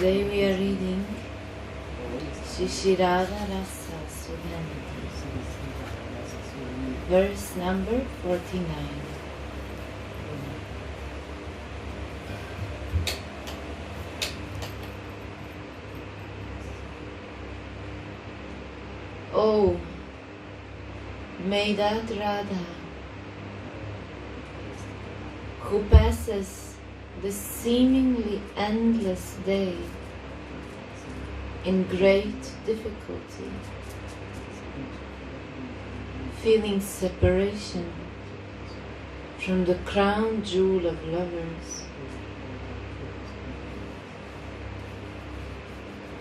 Today we are reading Radha, Rasa, Sudhanidhi, verse number 49. Oh, may that Radha, who passes the seemingly endless day in great difficulty, feeling separation from the crown jewel of lovers,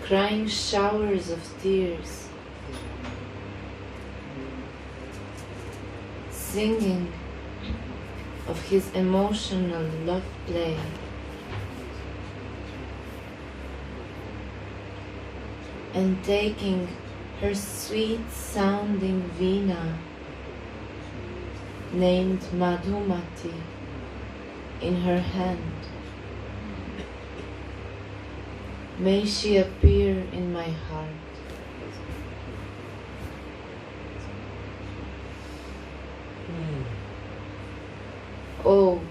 crying showers of tears, singing of his emotional love play, and taking her sweet sounding veena named Madhumati in her hand. May she appear in my heart. Oh,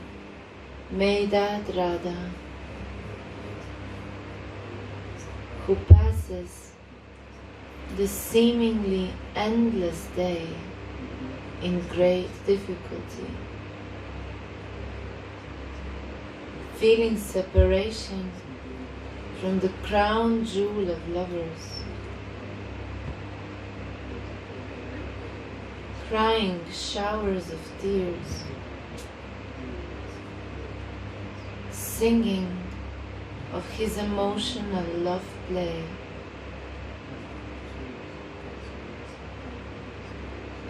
may that Radha, who passes the seemingly endless day in great difficulty, feeling separation from the crown jewel of lovers, crying showers of tears, singing of his emotional love play,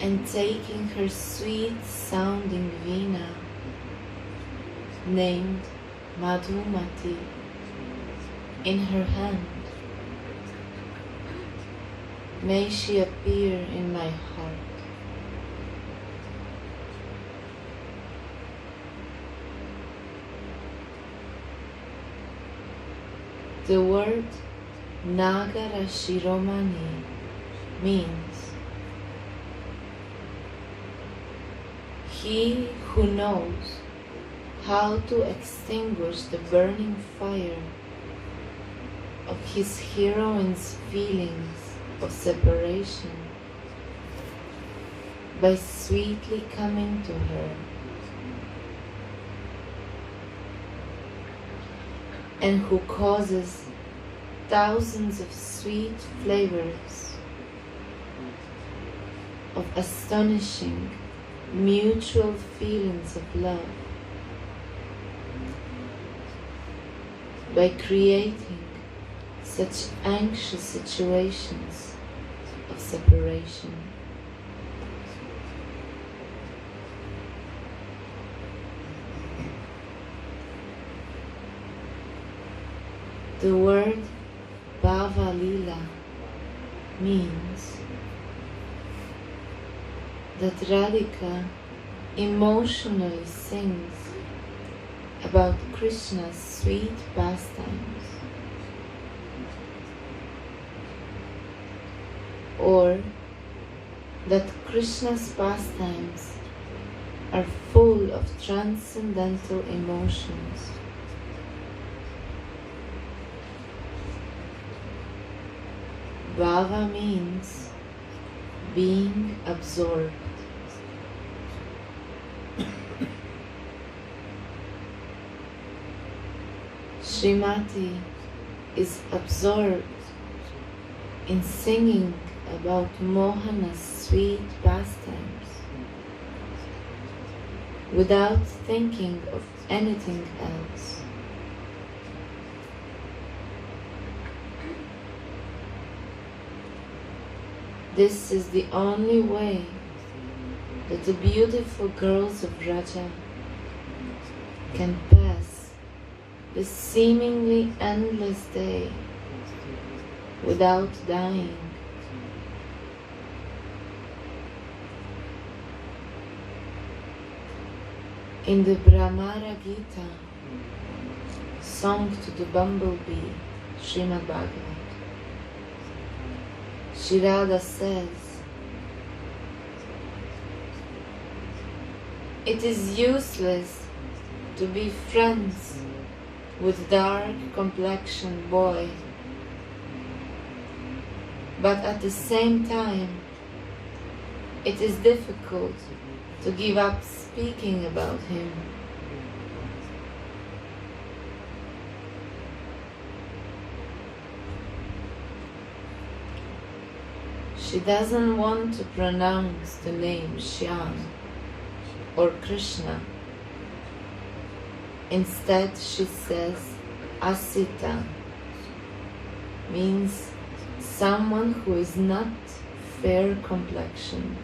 and taking her sweet sounding veena named Madhumati in her hand. May she appear in my heart. The word Nagara Shiromani means he who knows how to extinguish the burning fire of his heroine's feelings of separation by sweetly coming to her, and who causes thousands of sweet flavors of astonishing mutual feelings of love by creating such anxious situations of separation. The word Bhava Lila means that Radhika emotionally sings about Krishna's sweet pastimes, or that Krishna's pastimes are full of transcendental emotions. Bhava means being absorbed. Srimati is absorbed in singing about Mohana's sweet pastimes without thinking of anything else. This is the only way that the beautiful girls of Raja can pass the seemingly endless day without dying. In the Brahmara Gita, sung to the bumblebee, Srimad Bhagavatam. Shri Radha says, it is useless to be friends with dark complexioned boy, but at the same time it is difficult to give up speaking about him. She doesn't want to pronounce the name Shyam or Krishna. Instead, she says Asita, means someone who is not fair complexioned.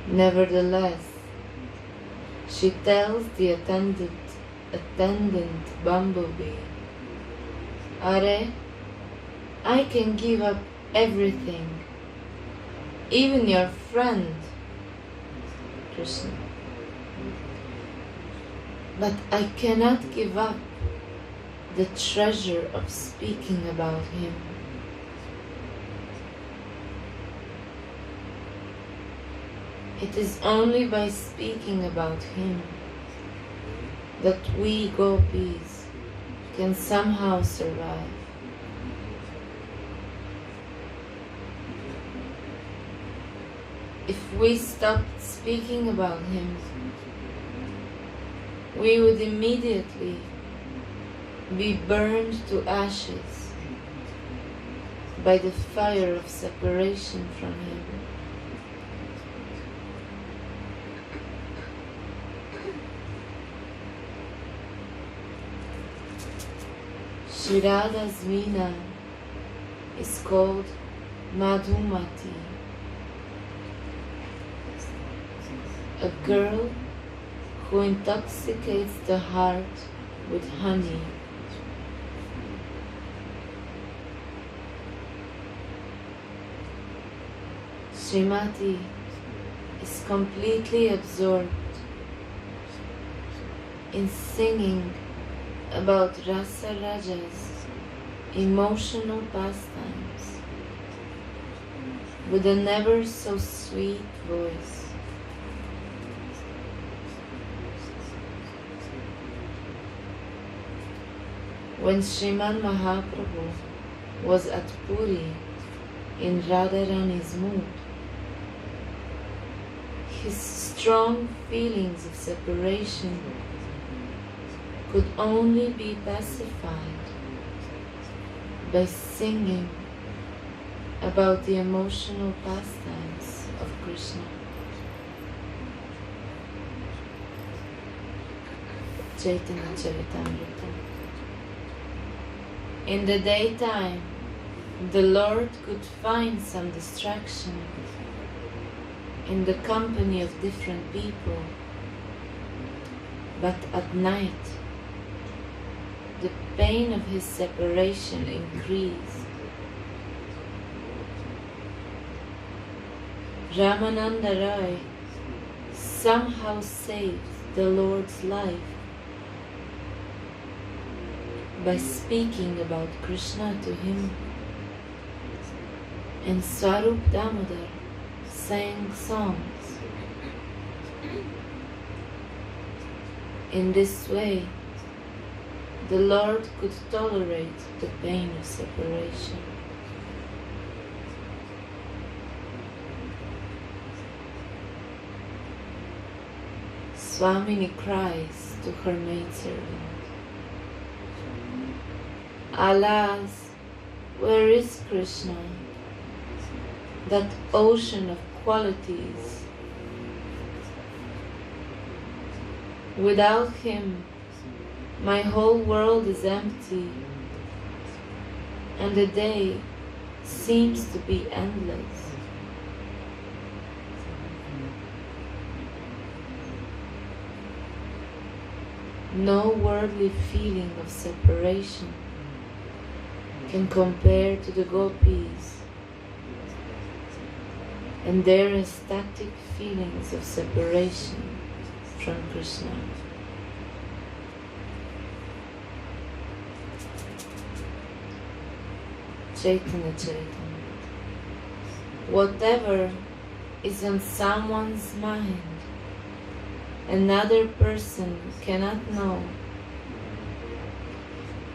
Nevertheless, she tells the attendant bumblebee, Are, I can give up everything, even your friend, Krishna. But I cannot give up the treasure of speaking about him. It is only by speaking about him that we gopis can somehow survive. If we stopped speaking about him, we would immediately be burned to ashes by the fire of separation from him. Shri Radha's Veena is called Madhumati, a girl who intoxicates the heart with honey. Srimati is completely absorbed in singing about Rasa Raja's emotional pastimes with a never so sweet voice. When Sriman Mahaprabhu was at Puri in Radharani's mood, his strong feelings of separation could only be pacified by singing about the emotional pastimes of Krishna. Chaitanya Charitamrita. In the daytime, the Lord could find some distraction in the company of different people, but at night, the pain of his separation increased. Ramananda Rai somehow saved the Lord's life by speaking about Krishna to him, and Swarup Damodar sang songs. In this way, the Lord could tolerate the pain of separation. Swamini cries to her maidservant, Alas, where is Krishna, that ocean of qualities? Without him, my whole world is empty, and the day seems to be endless. No worldly feeling of separation can compare to the gopis and their ecstatic feelings of separation from Krishna. Chaitanya Charitamrita. Whatever is on someone's mind, another person cannot know.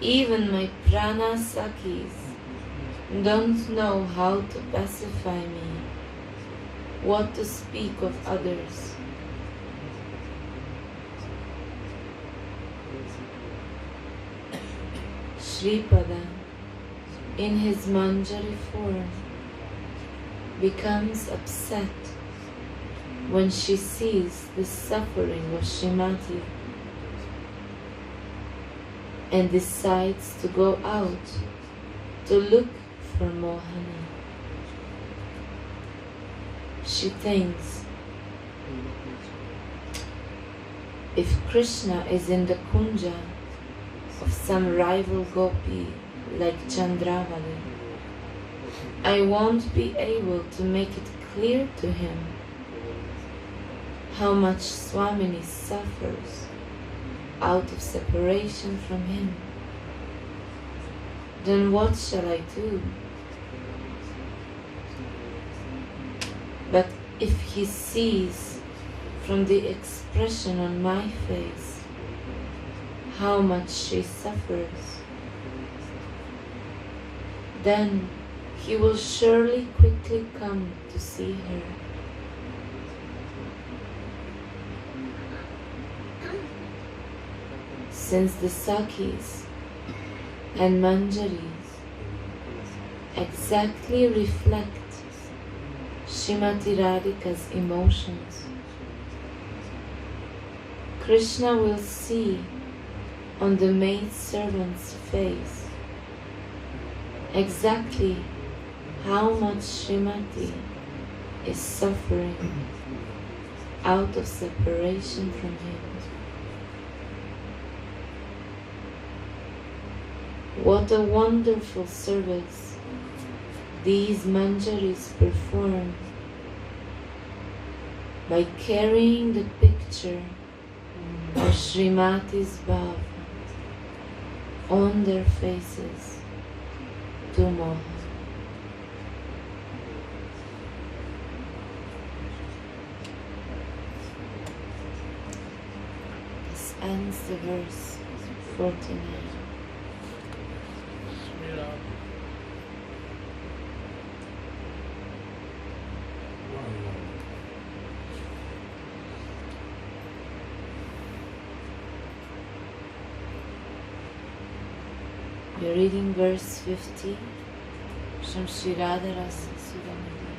Even my prana sakis don't know how to pacify me, what to speak of others. Shripada, in his Manjari form, becomes upset when she sees the suffering of Srimati and decides to go out to look for Mohana. She thinks, if Krishna is in the kunja of some rival gopi like Chandravali, I won't be able to make it clear to him how much Swamini suffers out of separation from him. Then what shall I do? But if he sees from the expression on my face how much she suffers, then he will surely quickly come to see her. Since the Sakis and Manjaris exactly reflect Srimati Radhika's emotions, Krishna will see on the maidservant's face exactly how much Srimati is suffering out of separation from him. What a wonderful service these Manjaris perform by carrying the picture of Srimati's Bhava on their faces to Mohan. This ends the verse 49. We're reading verse 50 from Sri Radha Rasa Sudhanidhi.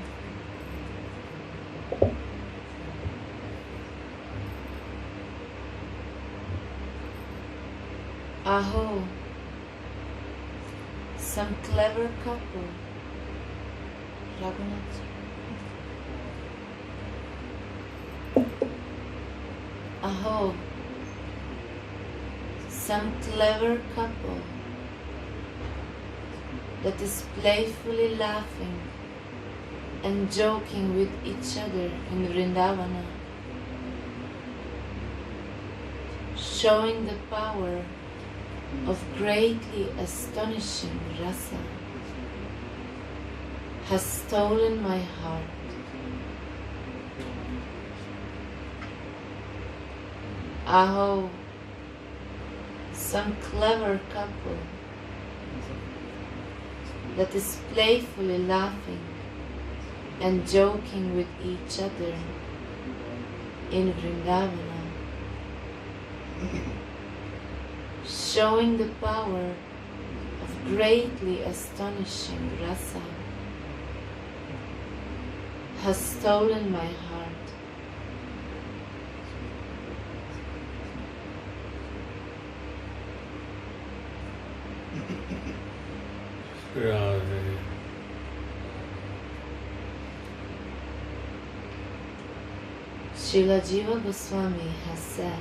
Aho, some clever couple, Raghunath. Aho, some clever couple that is playfully laughing and joking with each other in Vrindavana, showing the power of greatly astonishing Rasa, has stolen my heart. Aho, some clever couple that is playfully laughing and joking with each other in Vrindavana, showing the power of greatly astonishing Rasa, has stolen my heart. Radha. Srila Jiva Goswami has said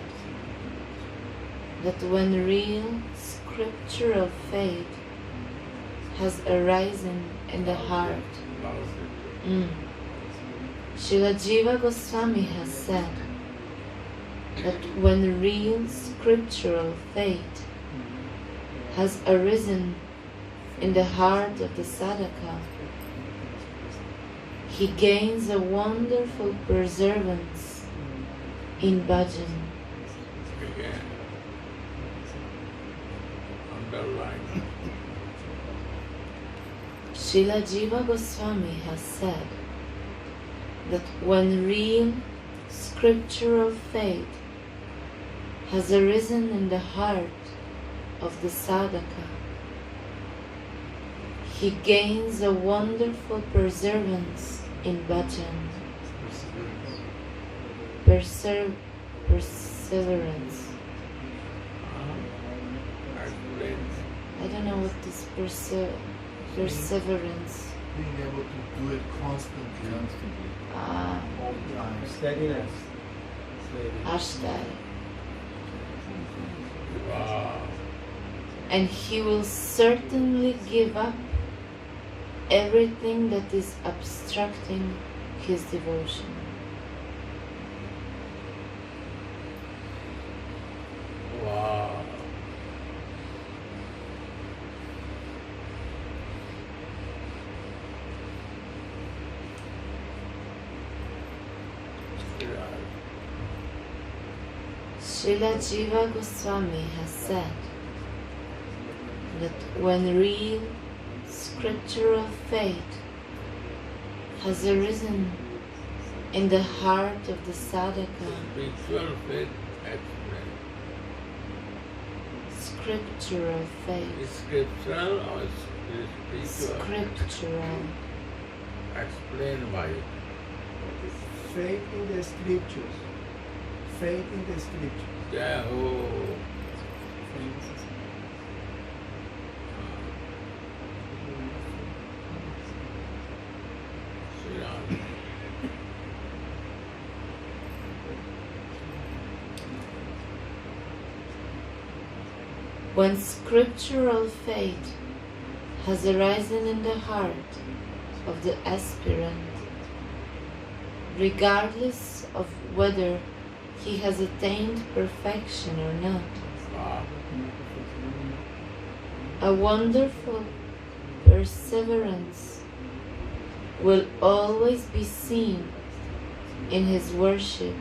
that when real scriptural faith has arisen in the heart, Srila Jiva Goswami has said that when real scriptural faith has arisen in the heart of the sadhaka, he gains a wonderful perseverance in bhajan. Again, underline. Srila Jiva Goswami has said that when real scriptural faith has arisen in the heart of the sadhaka, he gains a wonderful perseverance in bhajan. Perseverance. I don't know what this perseverance. Being able to do it constantly. All the time. Steadiness. Ashtai. Wow. And he will certainly give up everything that is obstructing his devotion. Wow. Srila Jiva Goswami has said that when real scriptural faith has arisen in the heart of the sadhaka, Spiritual faith explain. scriptural faith, Scriptural or spiritual? scriptural, Explain why. Faith in the scriptures. Faith in the scriptures. Yeah, oh. Sri Ram. when scriptural faith has arisen in the heart of the aspirant, regardless of whether he has attained perfection or not, Wow. a wonderful perseverance will always be seen in his worship,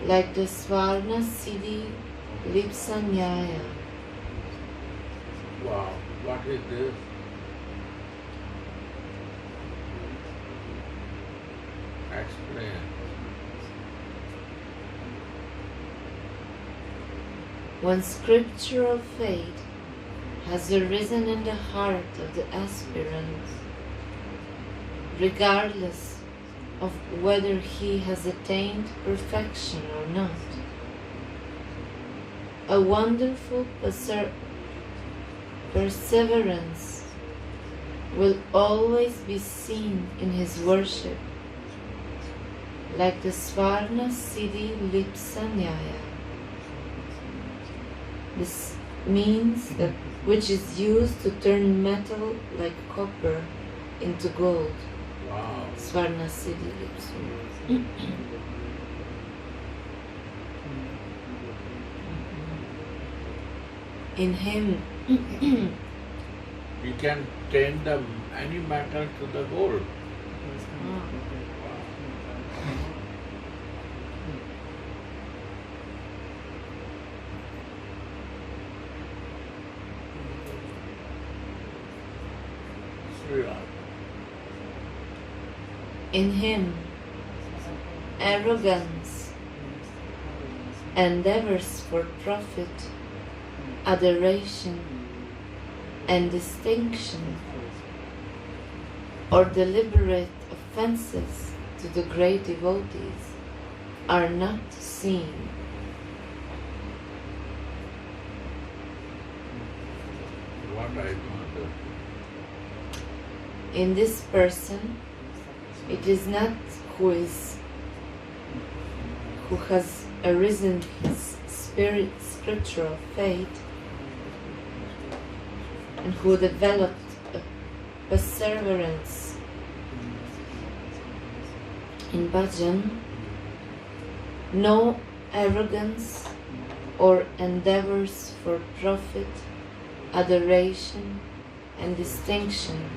like the Swarna Siddhi Lipsanyaya. Wow. What is this? Explain. When scriptural faith has arisen in the heart of the aspirant, regardless of whether he has attained perfection or not, a wonderful perseverance will always be seen in his worship, like the Swarna Siddhi Lipsanyaya. This means that which is used to turn metal like copper into gold. Wow. Swarna Siddhi Lipsanyaya. In him, We can turn any metal to the gold. Sri Ram. in him, arrogance, endeavors for profit, adoration, and distinction, or deliberate offenses to the great devotees are not seen. What I wonder. In this person, it is not who has arisen his spiritual faith and who developed a perseverance in bhajan, no arrogance or endeavors for profit, adoration and distinction,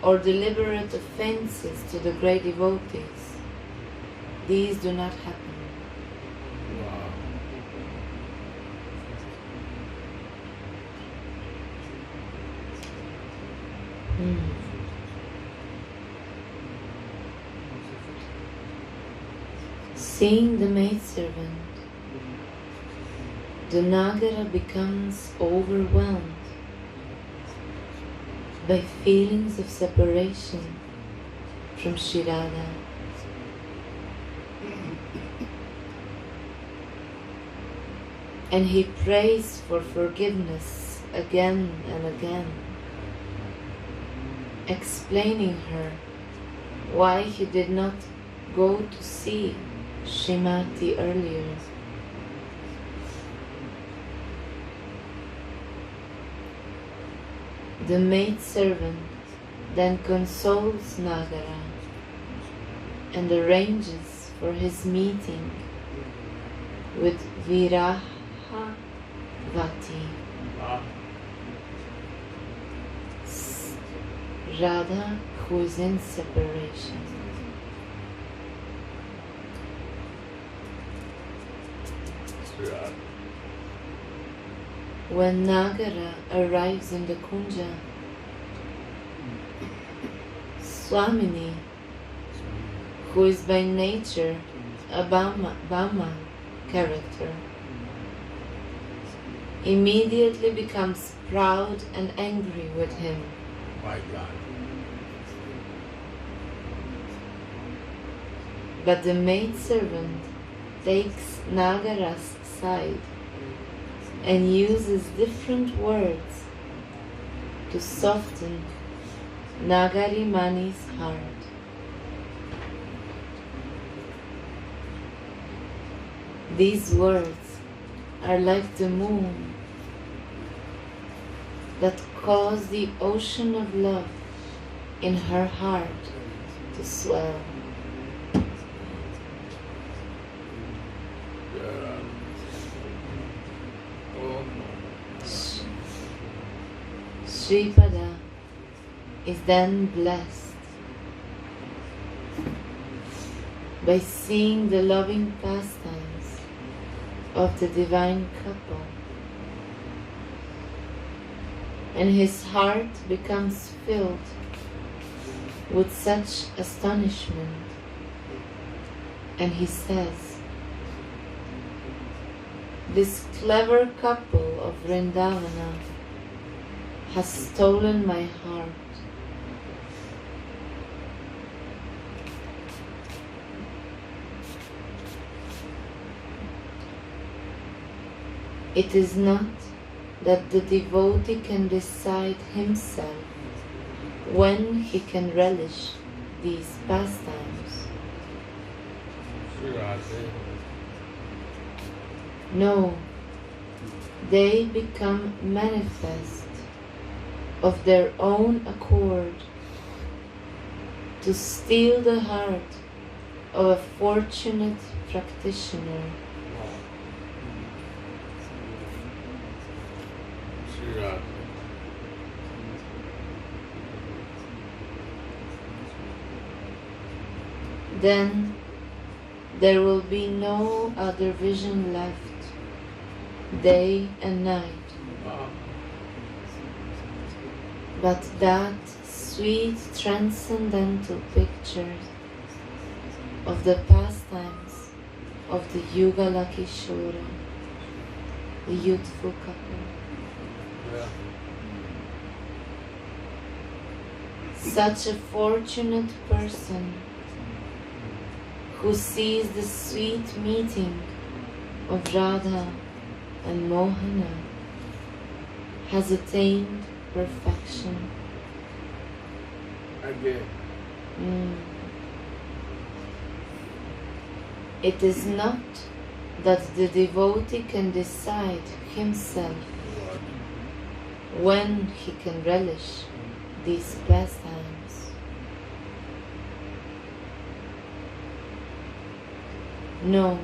or deliberate offenses to the great devotees. These do not happen. Wow. Seeing the maidservant, the Nagara becomes overwhelmed by feelings of separation from Sri Radha. And he prays for forgiveness again and again, explaining her why he did not go to see Srimati earlier. The maidservant then consoles Nagara and arranges for his meeting with Virahavati, Wow. Radha, who is in separation. Yeah. When Nagara arrives in the Kunja, Swamini, who is by nature a Bama character, immediately becomes proud and angry with him. My God. But the maidservant takes Nagara's side and uses different words to soften Nagarimani's heart. These words are like the moon that cause the ocean of love in her heart to swell. Yeah. Oh, Sripada is then blessed by seeing the loving pastimes of the divine couple, and his heart becomes filled with such astonishment, and he says, "This clever couple of Vrindavana has stolen my heart." It is not that the devotee can decide himself when he can relish these pastimes. Sri Radha. No, they become manifest of their own accord to steal the heart of a fortunate practitioner. Sri Radha. Then there will be no other vision left, day and night, Wow. but that sweet transcendental picture of the pastimes of the Yugala Kishora, the youthful couple. Yeah. Such a fortunate person who sees the sweet meeting of Radha and Mohana has attained perfection. Again. It is not that the devotee can decide himself What? when he can relish these pastimes. No,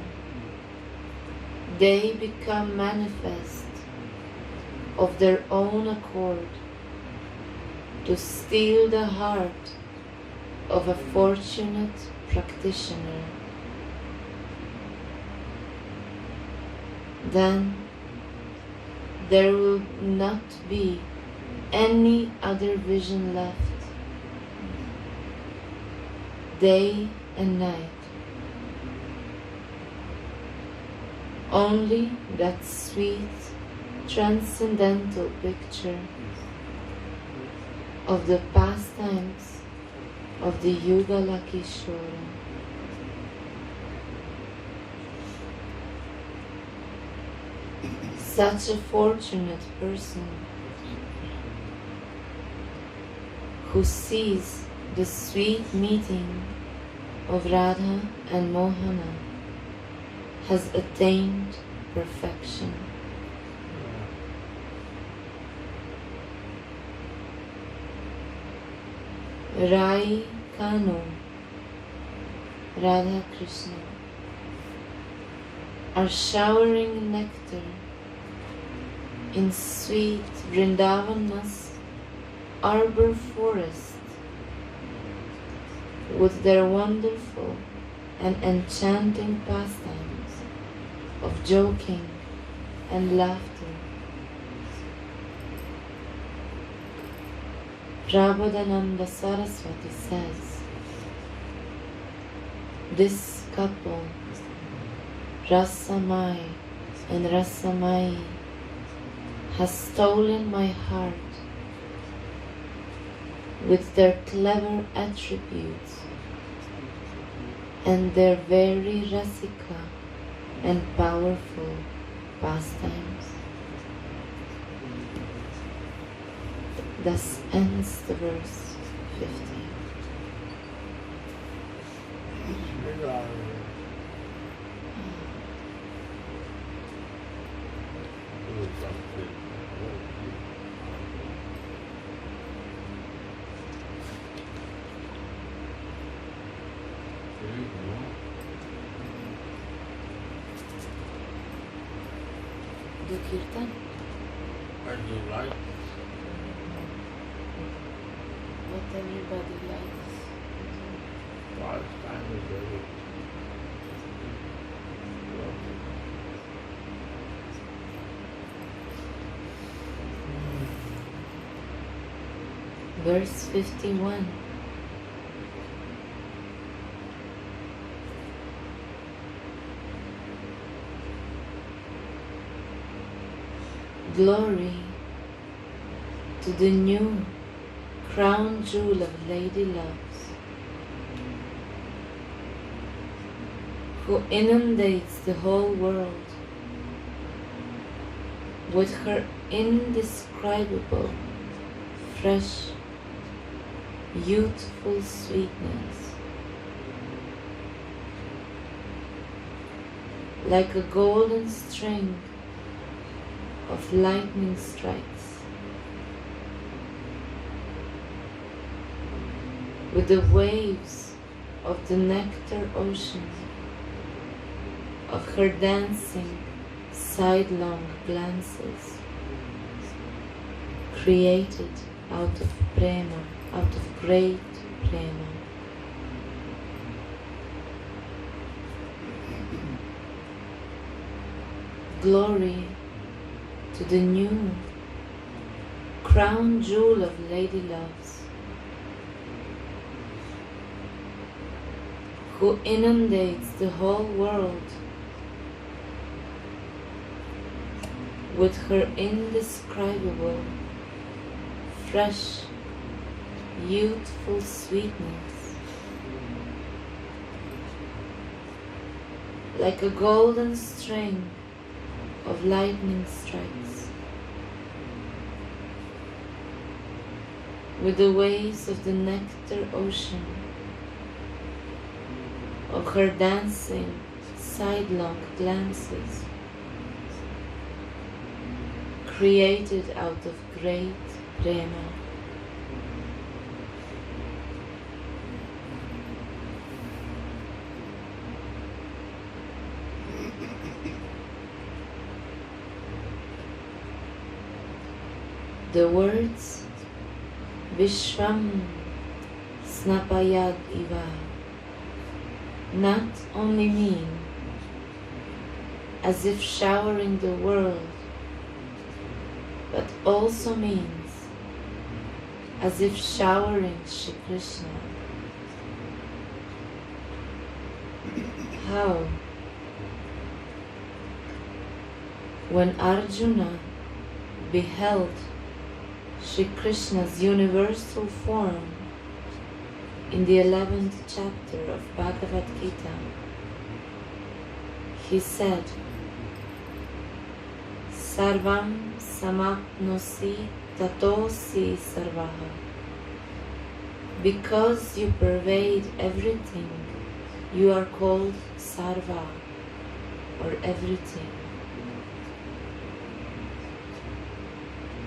they become manifest of their own accord to steal the heart of a fortunate practitioner. Then there will not be any other vision left, day and night. Only that sweet, transcendental picture of the pastimes of the Yugala Kishora. Such a fortunate person who sees the sweet meeting of Radha and Mohana has attained perfection. Rai Kanu, Radha Krishna, are showering nectar in sweet Vrindavana's arbor forest with their wonderful and enchanting pastimes of joking and laughter. Prabodhananda Saraswati says, this couple, Rasamai and Rasamai, has stolen my heart with their clever attributes and their very rasika and powerful pastimes. Thus ends the verse 15. Do Kirtan? What do you like? What everybody likes. Last time is very Verse 51. Glory to the new crown jewel of Lady Loves, who inundates the whole world with her indescribable, fresh, youthful sweetness, like a golden string of lightning strikes, with the waves of the nectar ocean of her dancing sidelong glances, created out of prema, out of great prema. Glory to the new crown jewel of Lady Loves, who inundates the whole world with her indescribable, fresh, youthful sweetness, like a golden string of lightning strikes, with the waves of the nectar ocean of her dancing sidelong glances, created out of great prema. The words Vishwam Snapayad Iva not only mean as if showering the world, but also means as if showering Shri Krishna. How? When Arjuna beheld Shri Krishna's universal form in the 11th chapter of Bhagavad Gita, he said, Sarvam samapnosi tatosi sarvaha. Because you pervade everything, you are called Sarva, or everything.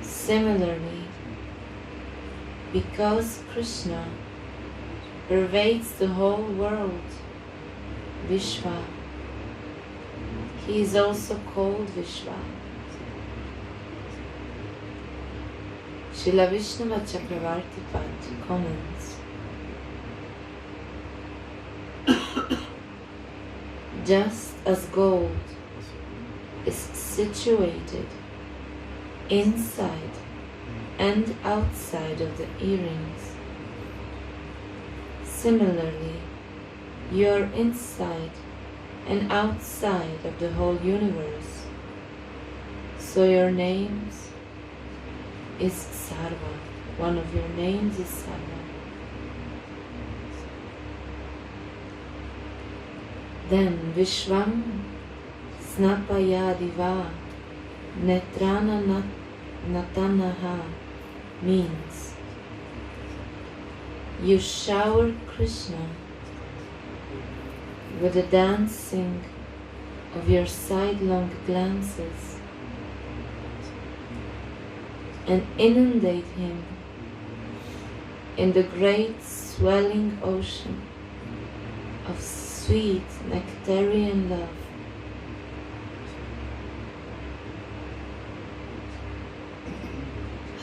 Similarly, because Krishna pervades the whole world, Vishwa, he is also called Vishwa. Srila Vishnava Chakravarti Pad comments, just as gold is situated inside and outside of the earrings, similarly, you are inside and outside of the whole universe, so your names is Sarva. One of your names is Sarva. Then Vishwam Snapayadiva Netrana Natanaha means you shower Krishna with the dancing of your sidelong glances and inundate him in the great swelling ocean of sweet nectarian love.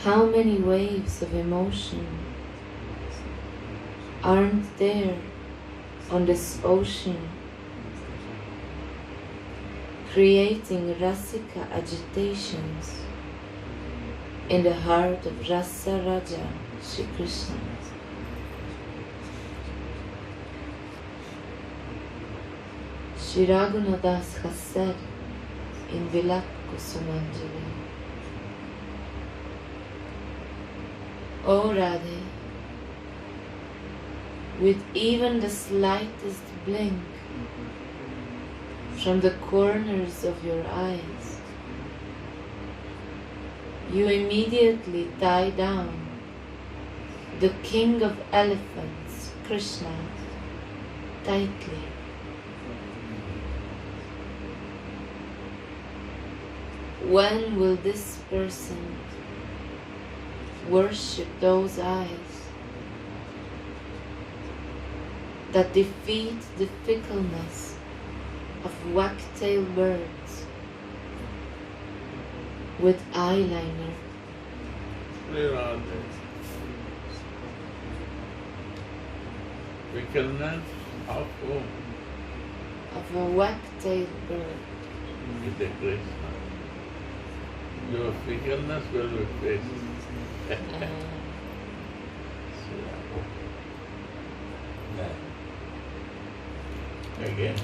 How many waves of emotion aren't there on this ocean, creating rasika agitations in the heart of Rasa Raja Shri Krishna. Shri Raghunadas has said in Vilak Kusumanjali, O Radha, with even the slightest blink from the corners of your eyes, you immediately tie down the king of elephants, Krishna, tightly. When will this person worship those eyes that defeat the fickleness of wag-tailed birds with eyeliner? Radha. Fickleness of whom? Of a wag-tailed bird. With the Krishna. Your fickleness will be faced. Again,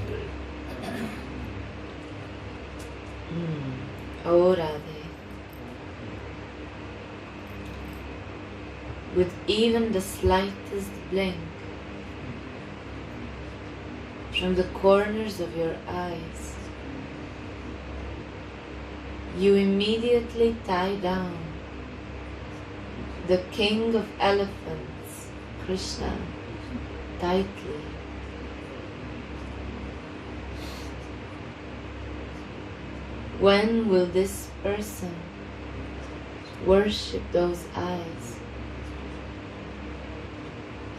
O Radha, with even the slightest blink from the corners of your eyes, you immediately tie down the king of elephants, Krishna, tightly. When will this person worship those eyes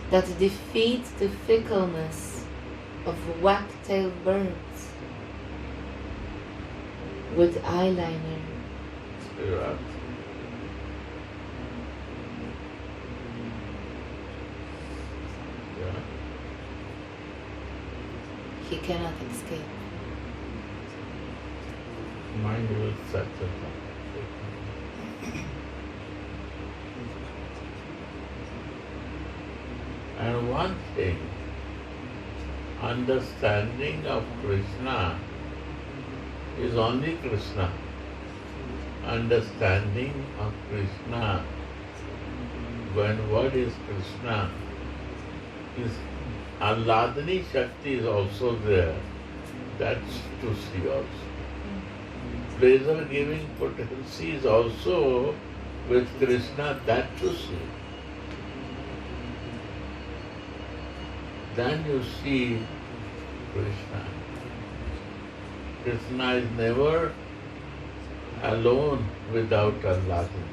that defeat the fickleness of wag-tailed birds with eyeliner? he cannot escape. Mind will settle down. And one thing, understanding of Krishna is only Krishna. Understanding of Krishna, when word is Krishna, is Alladani Shakti is also there. That's to see also. Pleasure giving potency is also with Krishna, that to see. Then you see Krishna. Krishna is never alone without Alladani.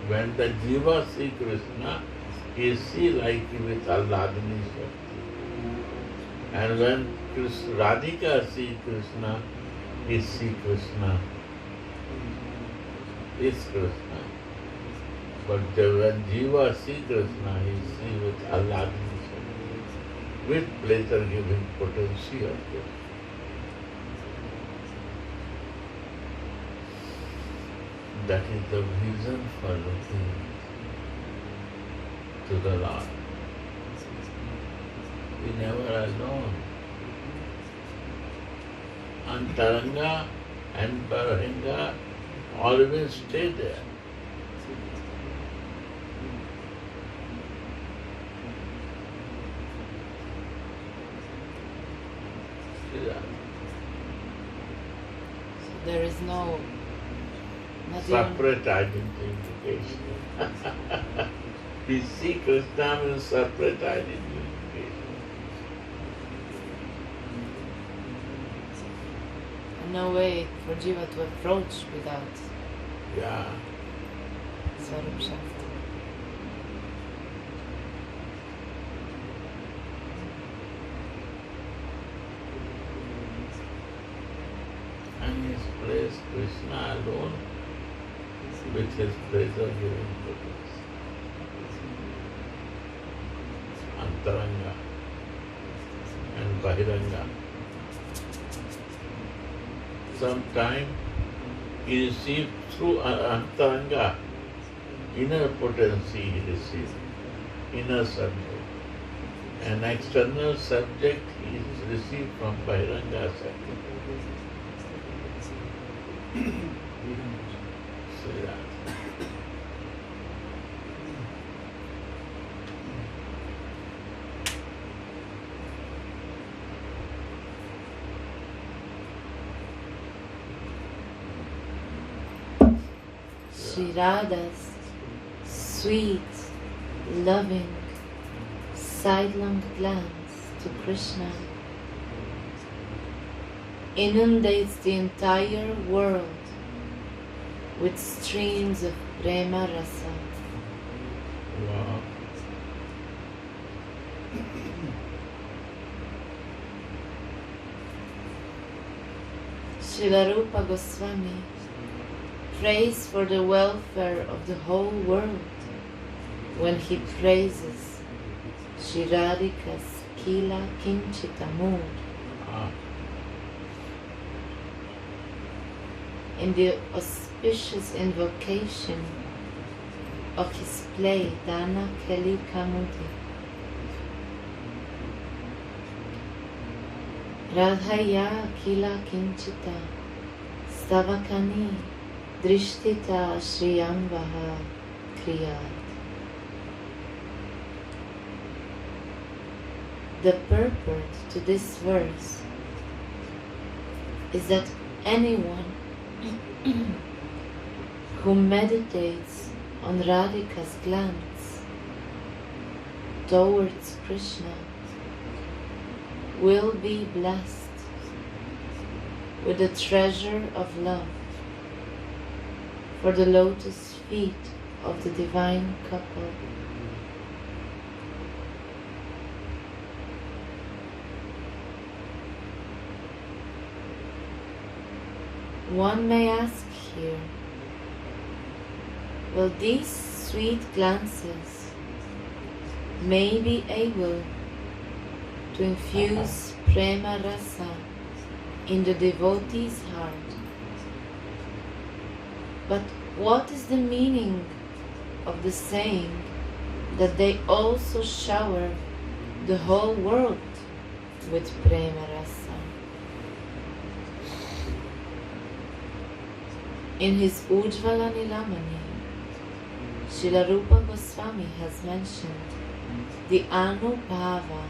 When the Jiva see Krishna, he see like with Alladani Shakti. And when Radhika see Krishna, he see Krishna is Krishna. But when Jiva see Krishna, he see with Alladani Shakti, with pleasure-giving potency of Krishna. That is the reason for looking to the Lord. We never alone. Antaranga and Baranga always stay there. See that? So there is no Separate identification. We see Krishna means separate identification. no way for Jiva to approach without Yeah. Swarup Shakti. And his place Krishna alone with his pleasure-giving potency. Antaranga and Bahiranga. Sometime he received through Antaranga, inner potency he received, inner subject. An external subject he received from Bahiranga subject. So yeah. Sri Radha's sweet, loving, sidelong glance to Krishna inundates the entire world with streams of prema rasa. Wow. Srila Rupa Goswami prays for the welfare of the whole world when he praises Shri Radhika's Kila Kinchita mood. In the auspicious invocation of his play Dana Keli Kamudi. Radhaya Kila Kinchita Stavakani Drishtita Shriyamvaha Kriyat. The purport to this verse is that anyone who meditates on Radhika's glance towards Krishna will be blessed with the treasure of love for the lotus feet of the divine couple. One may ask here, will these sweet glances may be able to infuse prema rasa in the devotee's heart. But what is the meaning of the saying that they also shower the whole world with prema rasa? In his Ujjvala Nilamani, Srila Rupa Goswami has mentioned the Anubhava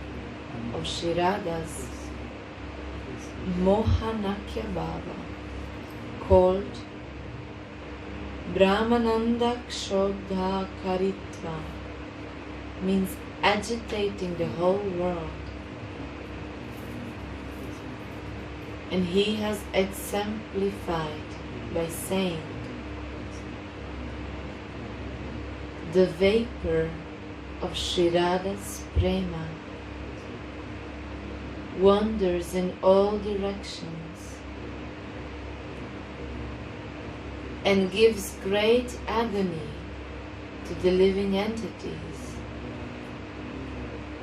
of Sri Radha's Mohanakya Bhava, called Brahmananda Kshodha Karitva, means agitating the whole world. And he has exemplified by saying, the vapor of Sri Radha's prema wanders in all directions and gives great agony to the living entities,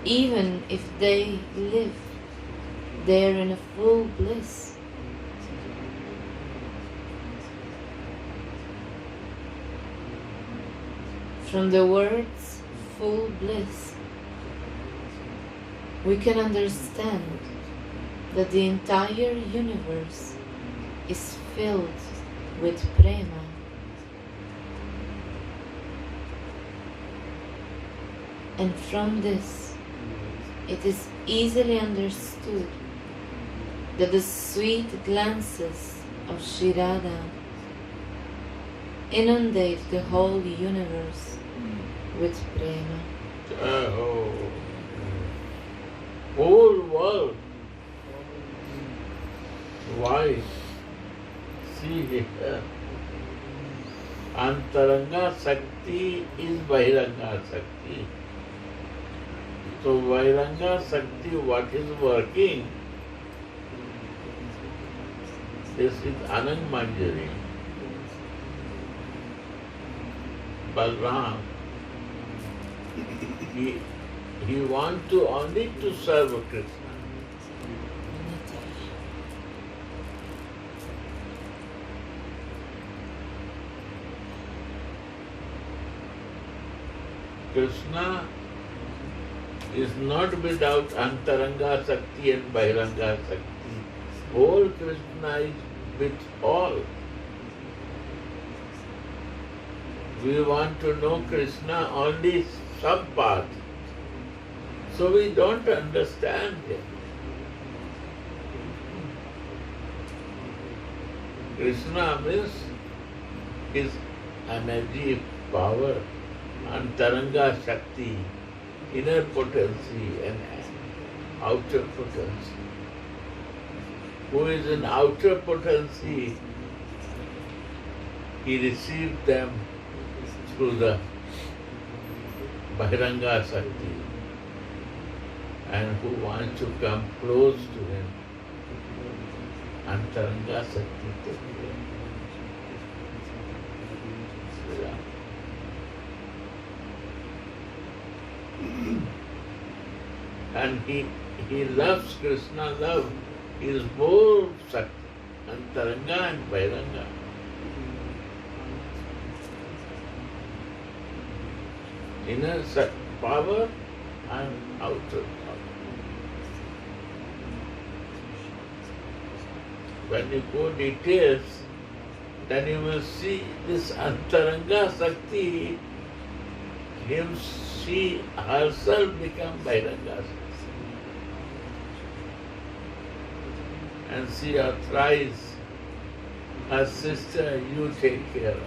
even if they live there in a full bliss. From the words full bliss, we can understand that the entire universe is filled with prema. And from this, it is easily understood that the sweet glances of Sri Radha inundate the whole universe with prema. Whole world. Why? See here. Antaranga Sakti is Bahiranga Sakti. So Bahiranga Sakti, what is working? This is Anang Manjari. Balram, he wants to only to serve Krishna. Krishna is not without Antaranga Sakti and Bahiranga Sakti. Whole Krishna is with all. We want to know Krishna only some part. So we don't understand him. Krishna means his energy, power, Antaranga Shakti, inner potency and outer potency. Who is in outer potency, he received them through the Bahiranga Sakti, and who wants to come close to him, Antaranga Sakti take care. And he loves Krishna love. He is both Sakti, Antaranga and Bahiranga. Inner power and outer power. When you go details, then you will see this Antaranga Sakti, she herself become Bahiranga Sakti. And she authorized her sister, you take care of her.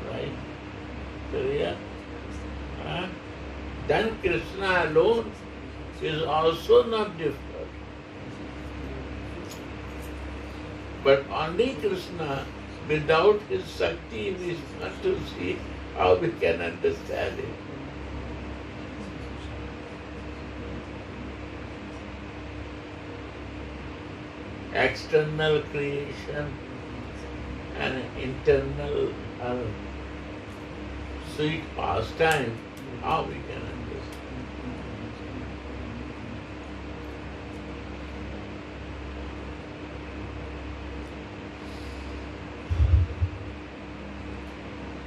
Right? Clear? Then Krishna alone is also not difficult. But only Krishna, without his Shakti, we want to see how we can understand it. external creation and internal sweet pastime, how we can understand?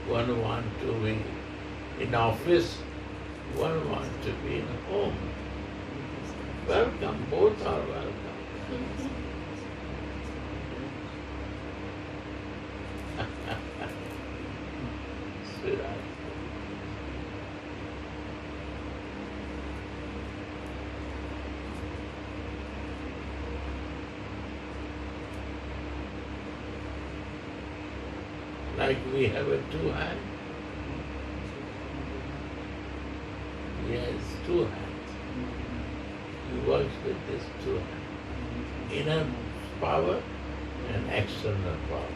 One wants to be in office, one wants to be in home. Welcome, both are welcome. Sweetheart. Like we have a two hand. He has two hands. He works with this two hands. Inner power and external power.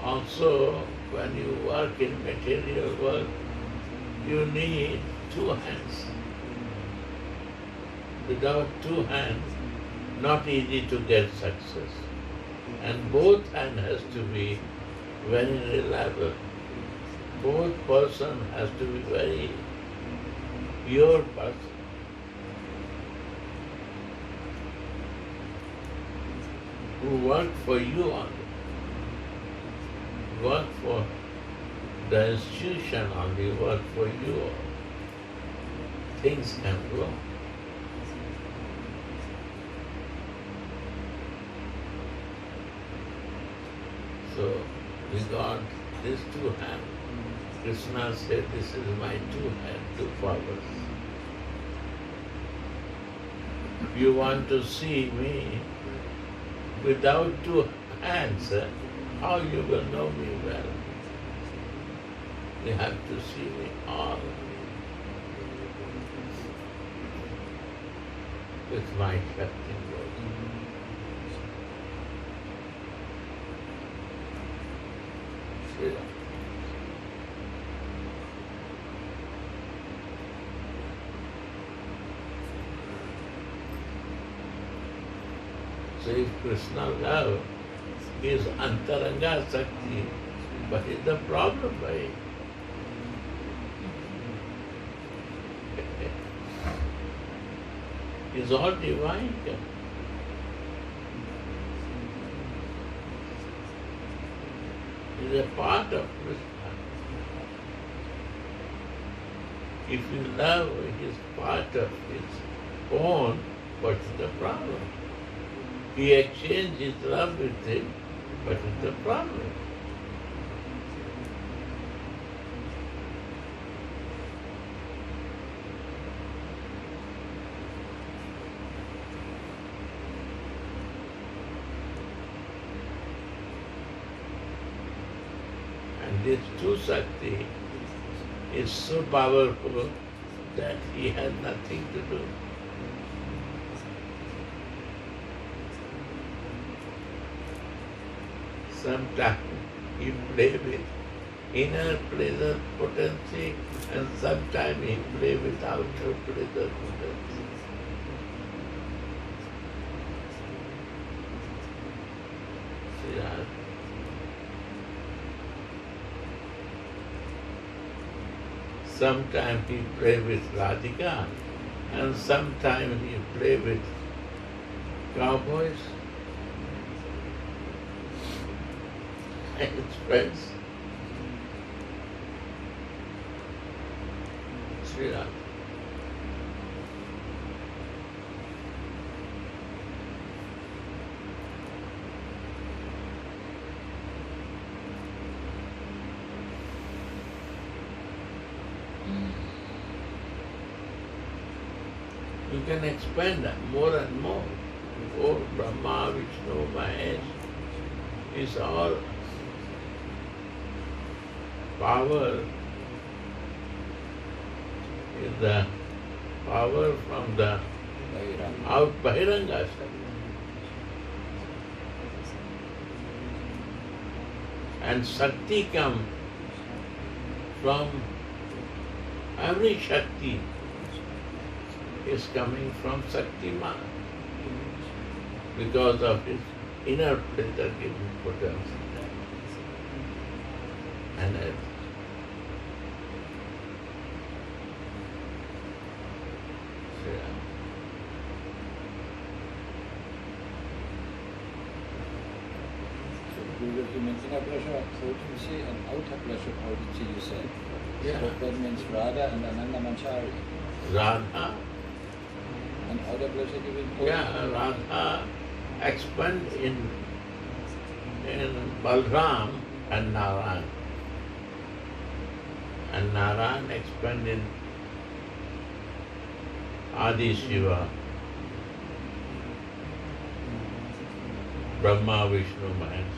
Also, when you work in material work, you need two hands. Without two hands, not easy to get success. And both hands has to be very reliable. Both person has to be very pure person. Who work for you only. Work for the institution only, work for you. Things can grow. So we got these two hands. Krishna said, this is my two hands, two powers. If you want to see me without two hands, how you will know me well? You have to see me all with my Shakti body. See that? So if Krishna love is Antaranga Sakti, what is the problem by it? It's all divine. It's a part of Krishna. If you love his part of his own, what is the problem? He exchanged his love with him, what is the problem? And this true Shakti is so powerful that he has nothing to do. Sometimes he play with inner pleasure potency and sometimes he play with outer pleasure potency. See that? Sometimes he play with Radhika and sometimes he play with cowboys and his friends. Sri Radha. You can expand more and more. Oh, Brahma, Vishnu, Mahesh is all power, is the power from the out Bahiranga Shakti. And Shakti come from every Shakti is coming from Shaktiman because of his inner pleasure giving potency and everything. You mentioned inner pleasure potency and outer pleasure potency, you said. Yeah. So that means Radha and Ananda Manchari. Radha, And outer pleasure giving potency. yeah, Radha expand in Balram and Narayan. And Narayan expand in Adi Shiva, Brahma, Vishnu, Mahesh.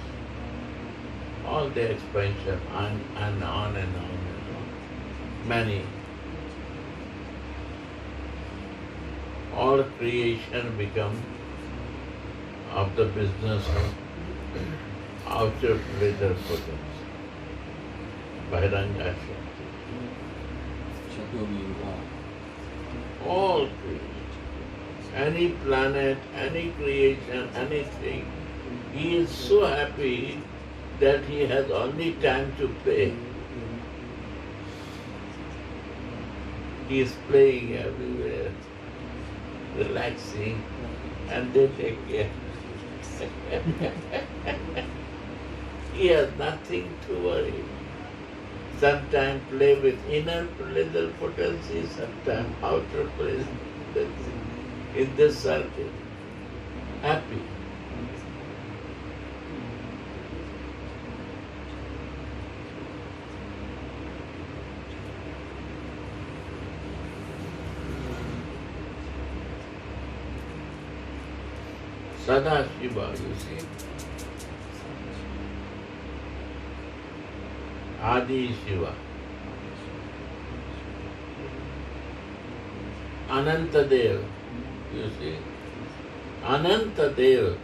All the expansion and on and on and on. Many. All creation become of the business of outer pleasure potency. Bhairanga Shakti. Chaturvyuha. All creation. Any planet, any creation, anything. He is so happy that he has only time to play. He is playing everywhere, relaxing, and they take care. He has nothing to worry. Sometimes play with inner pleasure potency, sometimes outer pleasure potency. In this circle, happy. Sada Shiva, you see. Adi Shiva. Anantadev, you see. Anantadev,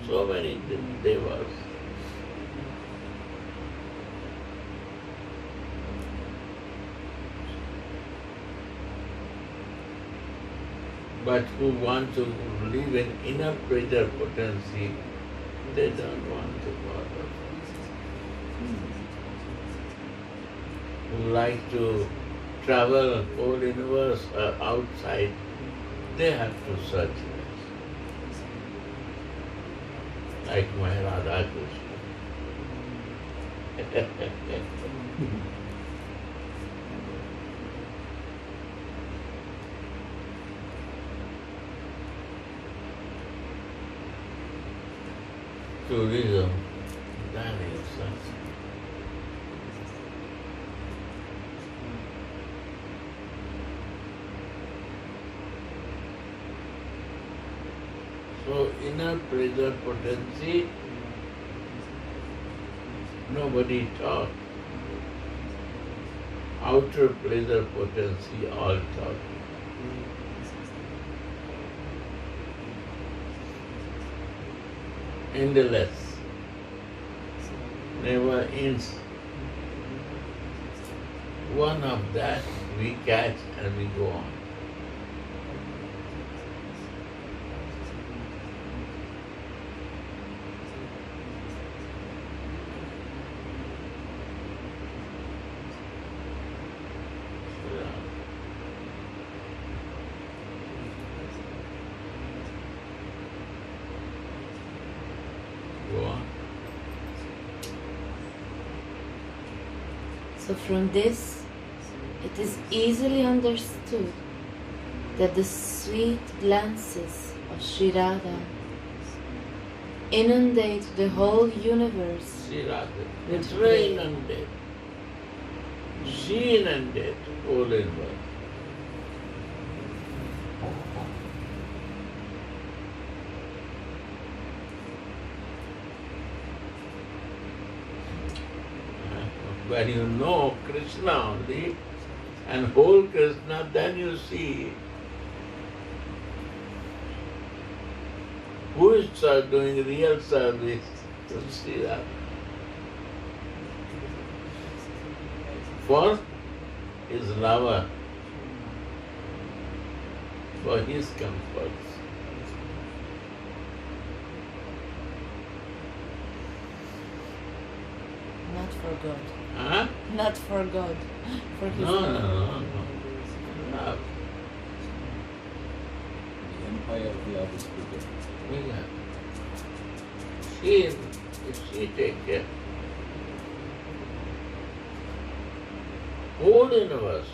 so many devas. But who want to live in inner pleasure potency, they don't want to bother. Who like to travel whole universe outside, they have to search. Like my Radha Krishna. Tourism, that is such. So inner pleasure potency, nobody taught. Outer pleasure potency, all taught. Endless, never ends. One of that we catch and we go on. Go on. So from this, it is easily understood that the sweet glances of Sri Radha inundate the whole universe. She Radha. It's very inundated. She inundated all in one. When you know Krishna only and whole Krishna, then you see who is doing real service to Sri Radha. for his lover, for his comforts. Not for God. Huh? Not for God. For his No, love. no. Love. The empire of love is bigger. Yeah. She take care. Whole universe.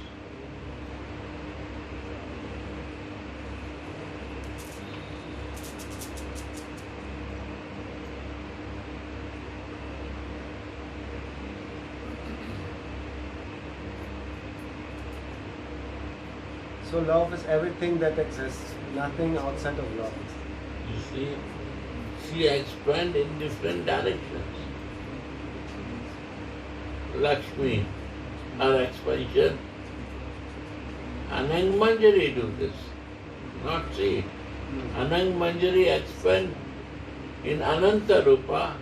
So love is everything that exists, nothing outside of love. You see, she expand in different directions. Lakshmi, her expansion. Anang Manjari do this, not she. Anang Manjari expand in Ananta Rupa.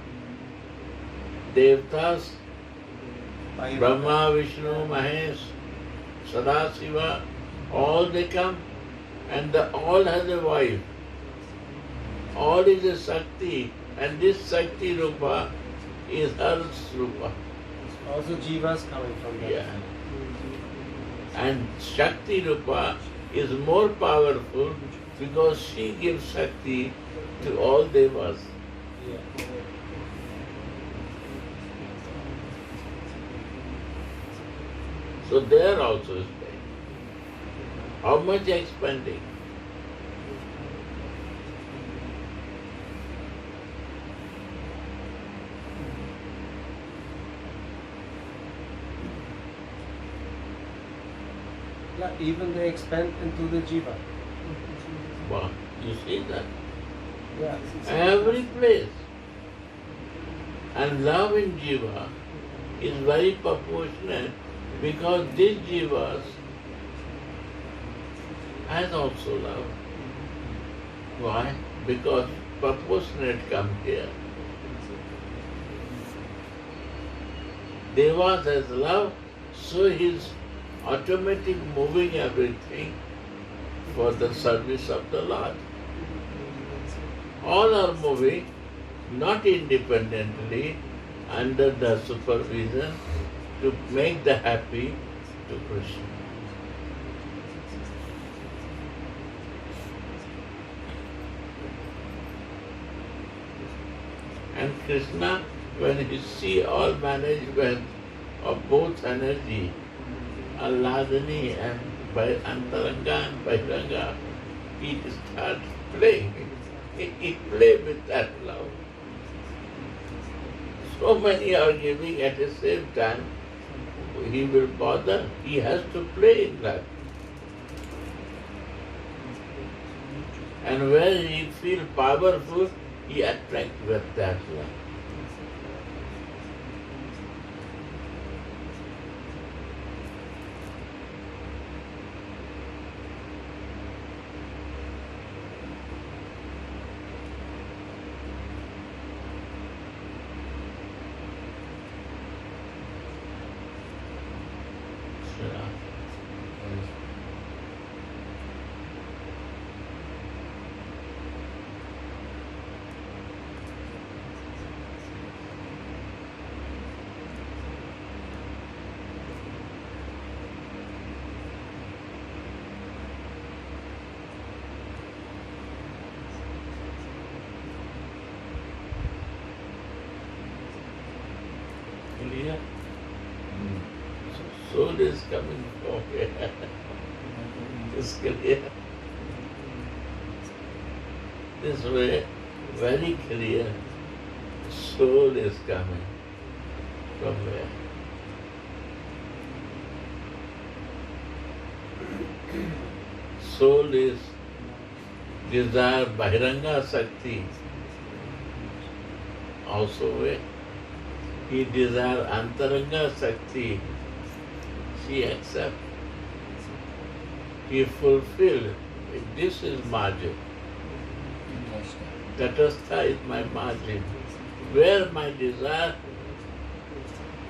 Devtas, Brahma, Vishnu, Mahesh, Sadasiva, all they come and all has a wife. All is a Shakti and this Shakti Rupa is her Rupa. Also Jivas coming from that. Yeah. And Shakti Rupa is more powerful because she gives Shakti to all Devas. Yeah. So there also is pain. How much expanding? Yeah, even they expand into the Jiva. Wow, you see that? Yeah. Every place. And love in Jiva is very proportionate because these Jivas has also love. Why? Because proportionate come here. Devas has love, so he's automatic moving everything for the service of the Lord. All are moving not independently under the supervision to make the happy to Krishna. And Krishna, when he see all management of both energy, Alladini and Antaranga and Bahiranga, he starts playing. He play with that love. So many are giving at the same time. He will bother. He has to play in that. And when he feels powerful, he attracts with that love. Clear? Soul is coming from here. It's clear. This way, very clear. Soul is coming from where? Soul is desire, Bahiranga Shakti. Also where? He desire Antaranga Shakti. She accepts. He fulfilled. This is margin. Tatastha is my margin. Where my desire,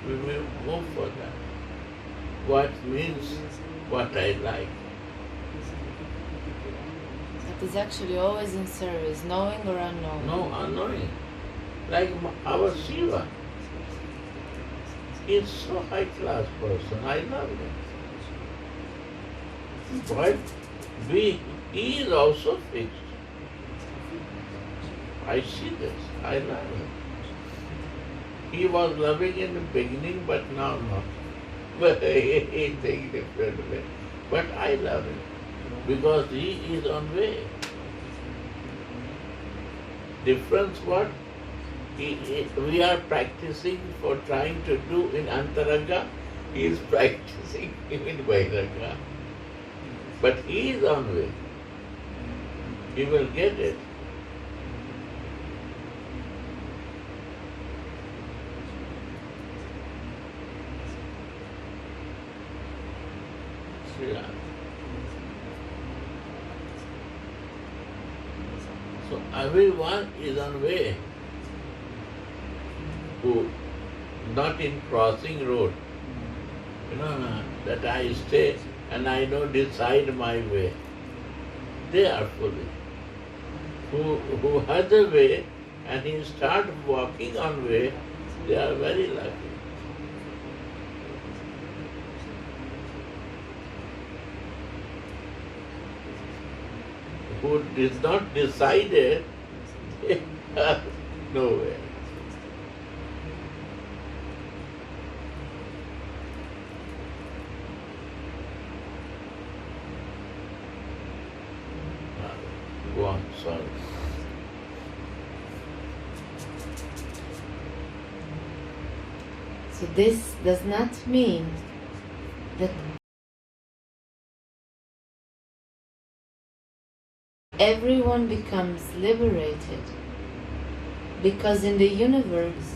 we will move for that. what means what I like. That is actually always in service, knowing or unknowing. No unknowing. Like our Shiva. He is so high class person. I love him. But he is also fixed. I see this. I love him. He was loving in the beginning, but now not. But he thinks different way. But I love him because he is on way. Difference what? We are practicing for trying to do in Antaraga. He is practicing in Vairanga. But he is on way. He will get it. Yeah. So everyone is on way who not in crossing road. That I stay and I don't decide my way. They are foolish. Who has a way and he start walking on way, they are very lucky. Who did not decide it, they are nowhere. Go on, sorry. So this does not mean that everyone becomes liberated, because in the universe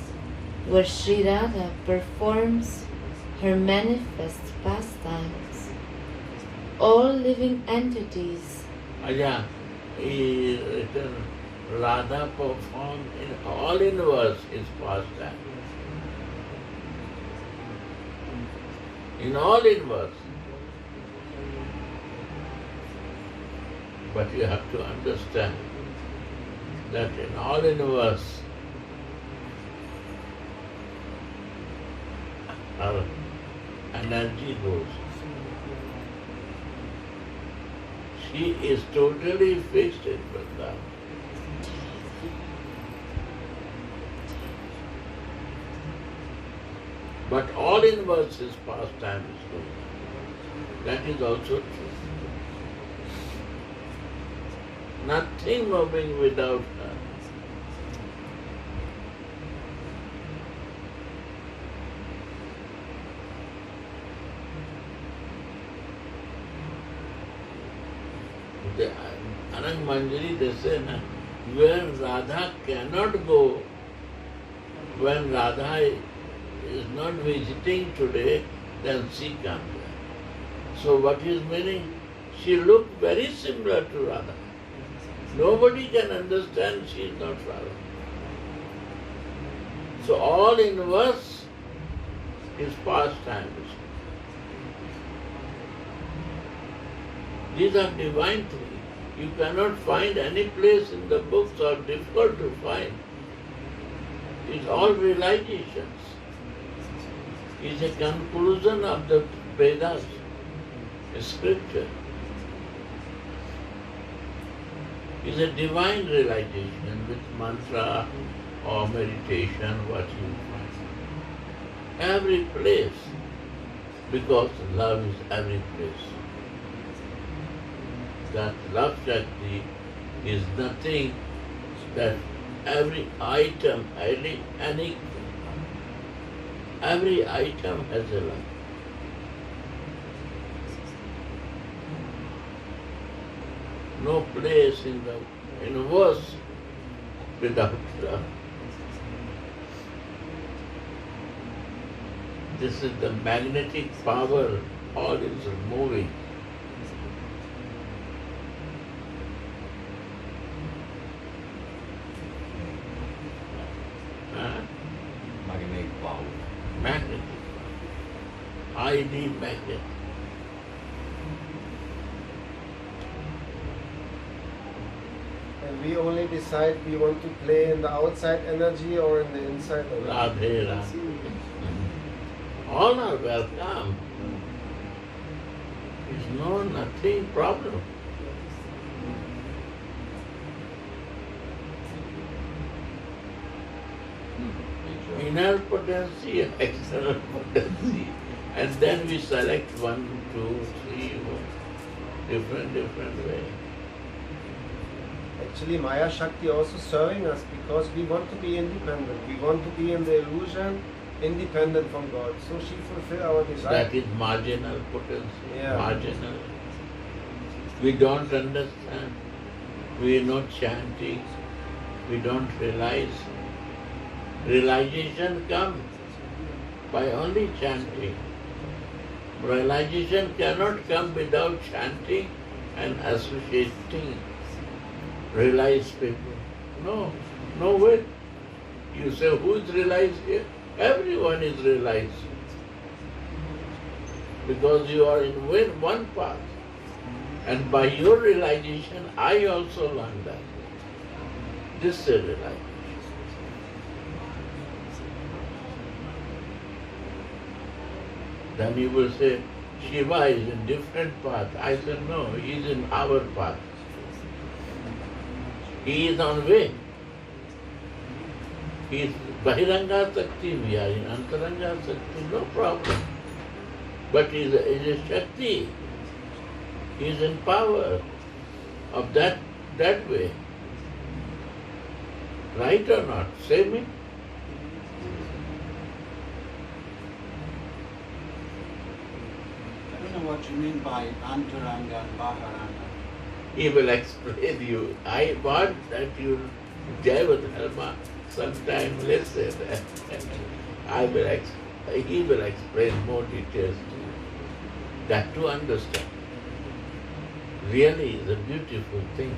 where Sri Radha performs her manifest pastimes, all living entities He written Radha performed in all universe his pastime. In all universe. But you have to understand that in all universe our energy goes. She is totally fixed in Vrindavan. But all universe is pastime is going on. That is also true. Nothing moving without her. The Anang Manjari, they say, where Radha cannot go, when Radha is not visiting today, then she comes there. So what is meaning? She looked very similar to Radha. Nobody can understand she is not Radha. So all universe is pastime. These are divine things. You cannot find any place in the books or difficult to find. It's all realizations. It's a conclusion of the Vedas, scripture. It's a divine realization with mantra or meditation, what you find. Every place, because love is every place. That love Shakti is nothing that every item, every item has a love. No place in the universe without love. This is the magnetic power, all is moving. Magnetic power. I highly magnetic. And we only decide we want to play in the outside energy or in the inside energy. Radhe, Radhe. All are welcome. There's no nothing problem. Inner potency and external potency. And then we select 1, 2, 3, different way. Actually, Maya Shakti also serving us because we want to be independent. We want to be in the illusion independent from God. So she fulfill our desire. That is marginal potency. Yeah. Marginal. We don't understand. We are not chanting. We don't realize. Realization comes by only chanting. Realization cannot come without chanting and associating realized people. No, no way. You say, who is realized here? Everyone is realized. Because you are in one path. And by your realization, I also learn that. This is realization. Then you will say, Shiva is in different path. I said, no, he is in our path. He is on way. He is Bahiranga Sakti, we are in Antaranga Sakti, no problem. But he is a Shakti. He is in power of that way. Right or not? Say me. I don't know what you mean by Antaranga and Baharanga. He will explain you. I want that you, Jayavadharma, sometime listen. He will explain more details to you. That to understand. Really is a beautiful thing.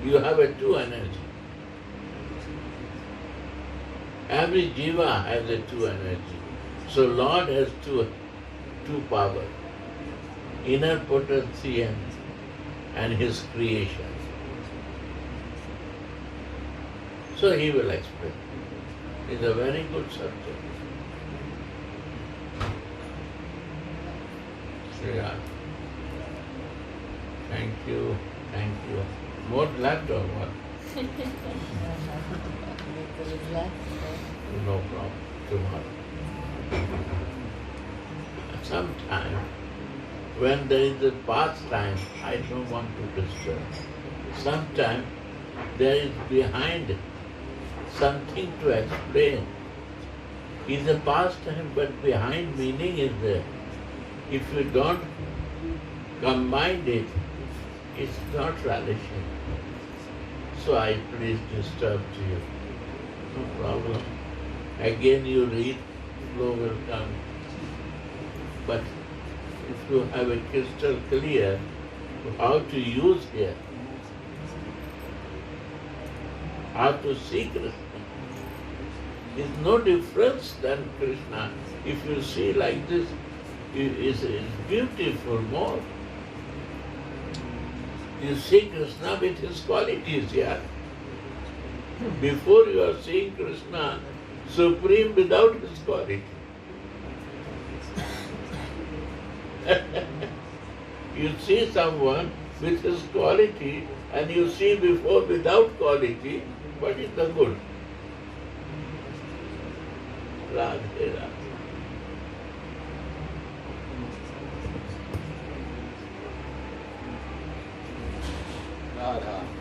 You have a two energy. Every jiva has a two energy. So Lord has two power. Inner potency and his creation. So he will explain. It's a very good subject. Sriya. Thank you. More left or what? No problem. Tomorrow. Sometime, when there is a pastime, I don't want to disturb. Sometime there is behind something to explain. It's a pastime, but behind meaning is there. If you don't combine it, it's not relishing. So I please disturb to you. No problem. Again you read, flow will come. But if you have a crystal clear how to use here, how to see Krishna, is no difference than Krishna. If you see like this, it's beautiful more. You see Krishna with his qualities here. Before you are seeing Krishna supreme without his quality. You see someone with his quality and you see before without quality, what is the good? Radhe, Radhe. Radha.